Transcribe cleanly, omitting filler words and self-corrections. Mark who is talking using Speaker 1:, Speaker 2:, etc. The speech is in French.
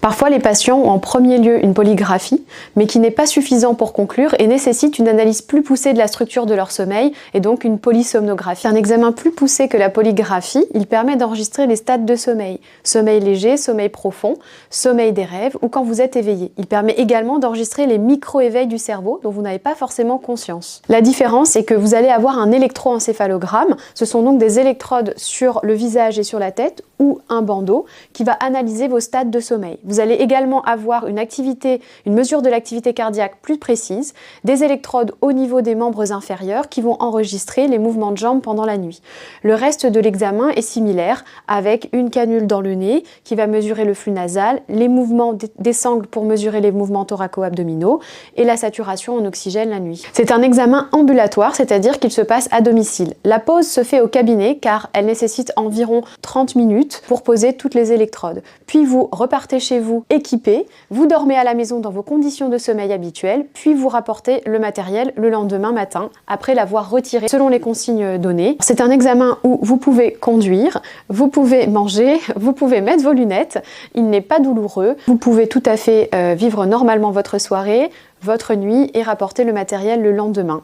Speaker 1: Parfois, les patients ont en premier lieu une polygraphie, mais qui n'est pas suffisant pour conclure et nécessite une analyse plus poussée de la structure de leur sommeil et donc une polysomnographie. Un examen plus poussé que la polygraphie, il permet d'enregistrer les stades de sommeil. Sommeil léger, sommeil profond, sommeil des rêves ou quand vous êtes éveillé. Il permet également d'enregistrer les micro-éveils du cerveau dont vous n'avez pas forcément conscience. La différence, c'est que vous allez avoir un électroencéphalogramme. Ce sont donc des électrodes sur le visage et sur la tête ou un bandeau qui va analyser vos stades de sommeil. Vous allez également avoir une mesure de l'activité cardiaque plus précise, des électrodes au niveau des membres inférieurs qui vont enregistrer les mouvements de jambes pendant la nuit. Le reste de l'examen est similaire avec une canule dans le nez qui va mesurer le flux nasal, les mouvements des sangles pour mesurer les mouvements thoraco-abdominaux et la saturation en oxygène la nuit. C'est un examen ambulatoire, c'est-à-dire qu'il se passe à domicile. La pause se fait au cabinet car elle nécessite environ 30 minutes pour poser toutes les électrodes. Puis vous repartez chez vous équipé, vous dormez à la maison dans vos conditions de sommeil habituelles, puis vous rapportez le matériel le lendemain matin après l'avoir retiré selon les consignes données. C'est un examen où vous pouvez conduire, vous pouvez manger, vous pouvez mettre vos lunettes, il n'est pas douloureux, vous pouvez tout à fait vivre normalement votre soirée, votre nuit et rapporter le matériel le lendemain.